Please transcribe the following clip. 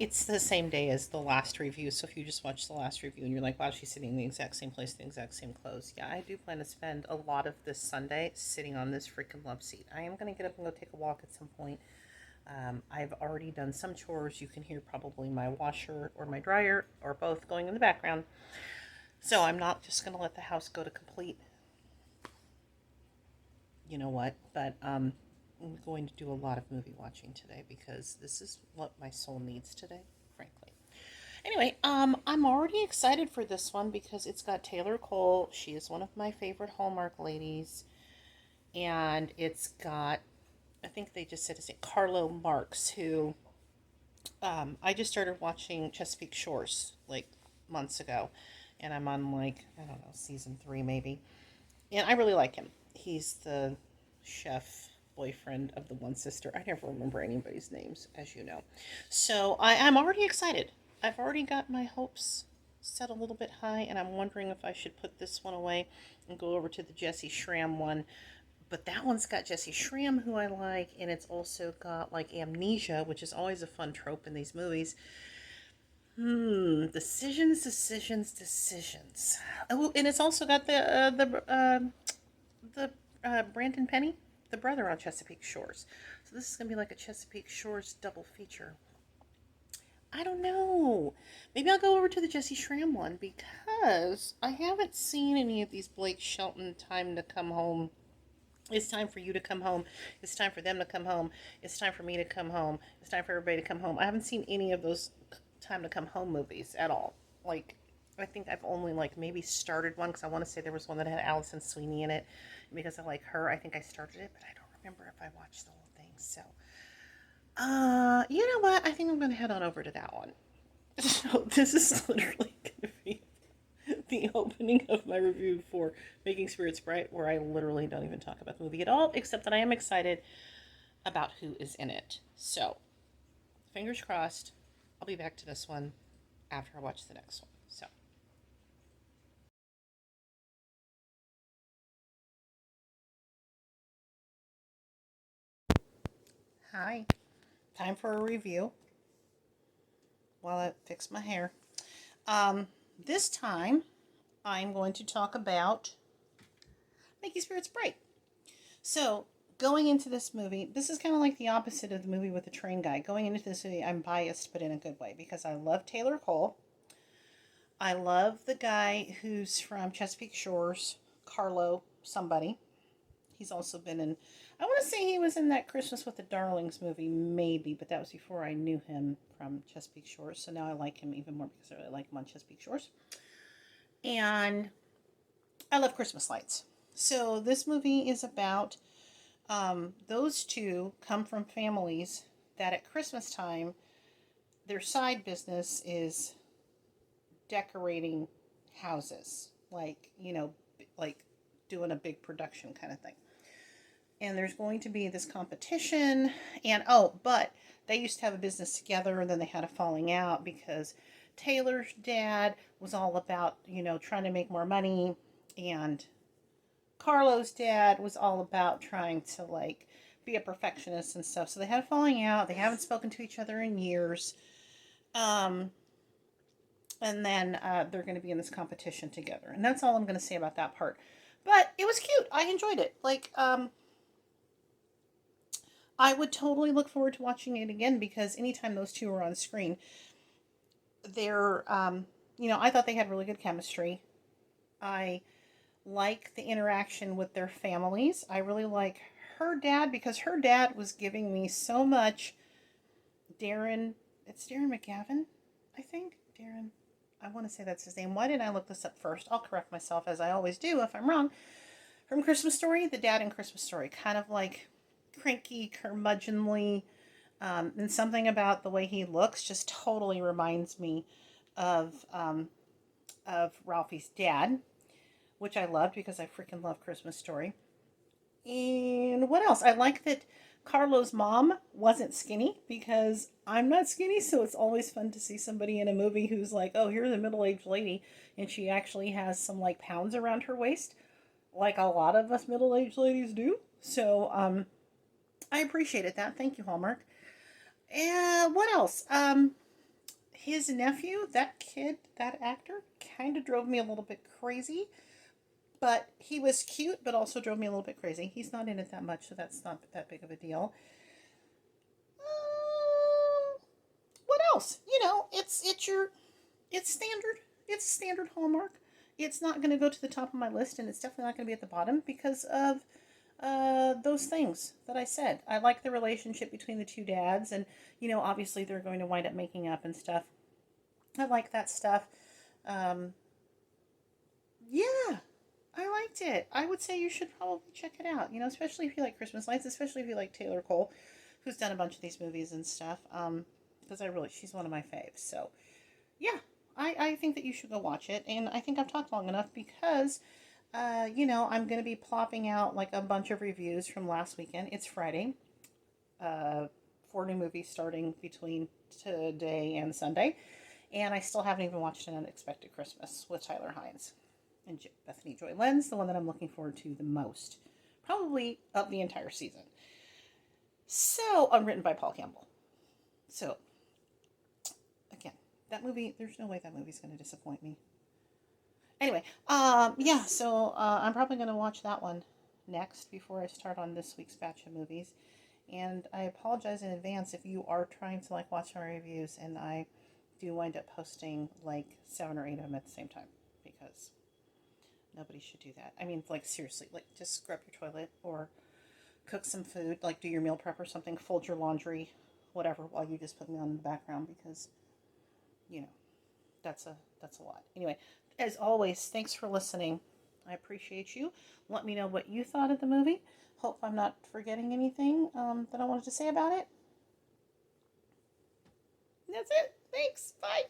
it's the same day as the last review. So if you just watch the last review and you're like, wow, she's sitting in the exact same place, the exact same clothes. Yeah, I do plan to spend a lot of this Sunday sitting on this freaking love seat. I am going to get up and go take a walk at some point. I've already done some chores. You can hear probably my washer or my dryer or both going in the background. So I'm not just going to let the house go to complete, you know what, but I'm going to do a lot of movie watching today because this is what my soul needs today, frankly. Anyway, I'm already excited for this one because it's got Taylor Cole. She is one of my favorite Hallmark ladies. And it's got, I think they just said his name, Carlo Marks, who I just started watching Chesapeake Shores like months ago. And I'm on like, I don't know, season three maybe. And I really like him. He's the chef boyfriend of the one sister. I never remember anybody's names, as you know. So I'm already excited. I've already got my hopes set a little bit high, and I'm wondering if I should put this one away and go over to the Jesse Schramm one. But that one's got Jesse Schramm, who I like, and it's also got like amnesia, which is always a fun trope in these movies. Decisions, decisions, decisions. Oh, and it's also got the Brandon Penny, the brother on Chesapeake Shores. So this is gonna be like a Chesapeake Shores double feature. I don't know. Maybe I'll go over to the Jesse Schramm one because I haven't seen any of these Blake Shelton time to come home. It's time for you to come home. It's time for them to come home. It's time for me to come home. It's time for everybody to come home. I haven't seen any of those time to come home movies at all. Like, I think I've only like maybe started one because I want to say there was one that had Allison Sweeney in it. And because I like her, I think I started it, but I don't remember if I watched the whole thing. So, you know what? I think I'm going to head on over to that one. So this is literally going to be the opening of my review for Making Spirits Bright, where I literally don't even talk about the movie at all, except that I am excited about who is in it. So, fingers crossed, I'll be back to this one after I watch the next one. So, hi. Time for a review while I fix my hair. Um, this time, I'm going to talk about Making Spirits Bright. So, going into this movie, this is kind of like the opposite of the movie with the train guy. Going into this movie, I'm biased, but in a good way, because I love Taylor Cole. I love the guy who's from Chesapeake Shores, Carlo somebody. He's also been in, I want to say he was in that Christmas with the Darlings movie, maybe, but that was before I knew him from Chesapeake Shores. So now I like him even more because I really like him on Chesapeake Shores. And I love Christmas lights. So this movie is about those two come from families that at Christmas time, their side business is decorating houses, like, like doing a big production kind of thing. And there's going to be this competition. And oh, but they used to have a business together, and then they had a falling out because Taylor's dad was all about, trying to make more money, and Carlo's dad was all about trying to like be a perfectionist and stuff. So they had a falling out. They haven't spoken to each other in years. Um, and then they're going to be in this competition together. And that's all I'm going to say about that part. But it was cute. I enjoyed it. Like, I would totally look forward to watching it again because anytime those two are on screen, they're, I thought they had really good chemistry. I like the interaction with their families. I really like her dad because her dad was giving me so much Darren. It's Darren McGavin, I think. Darren. I want to say that's his name. Why didn't I look this up first? I'll correct myself as I always do if I'm wrong. From Christmas Story, the dad in Christmas Story, kind of like cranky, curmudgeonly, and something about the way he looks just totally reminds me of Ralphie's dad, which I loved because I freaking love Christmas Story. And what else? I like that Carlo's mom wasn't skinny because I'm not skinny, so it's always fun to see somebody in a movie who's like, oh, here's a middle aged lady, and she actually has some like pounds around her waist, like a lot of us middle aged ladies do. So I appreciated that. Thank you, Hallmark. And what else? His nephew, that kid, that actor, kind of drove me a little bit crazy. But he was cute, but also drove me a little bit crazy. He's not in it that much, so that's not that big of a deal. What else? It's standard. It's standard Hallmark. It's not going to go to the top of my list, and it's definitely not going to be at the bottom because of those things that I said. I like the relationship between the two dads, and obviously they're going to wind up making up and stuff. I like that stuff. Um, yeah, I liked it. I would say you should probably check it out. Especially if you like Christmas lights, especially if you like Taylor Cole, who's done a bunch of these movies and stuff. Because she's one of my faves. So yeah, I think that you should go watch it. And I think I've talked long enough because, I'm going to be plopping out like a bunch of reviews from last weekend. It's Friday. 4 new movies starting between today and Sunday. And I still haven't even watched An Unexpected Christmas with Tyler Hynes and Bethany Joy Lenz, the one that I'm looking forward to the most. Probably of the entire season. So, written by Paul Campbell. So, again, that movie, there's no way that movie's going to disappoint me. Anyway, yeah, so I'm probably going to watch that one next before I start on this week's batch of movies. And I apologize in advance if you are trying to watch my reviews and I do wind up posting 7 or 8 of them at the same time because nobody should do that. I mean, seriously, just scrub your toilet or cook some food, do your meal prep or something, fold your laundry, whatever, while you just put me on in the background because, that's a lot. Anyway, as always, thanks for listening. I appreciate you. Let me know what you thought of the movie. Hope I'm not forgetting anything that I wanted to say about it. That's it. Thanks. Bye.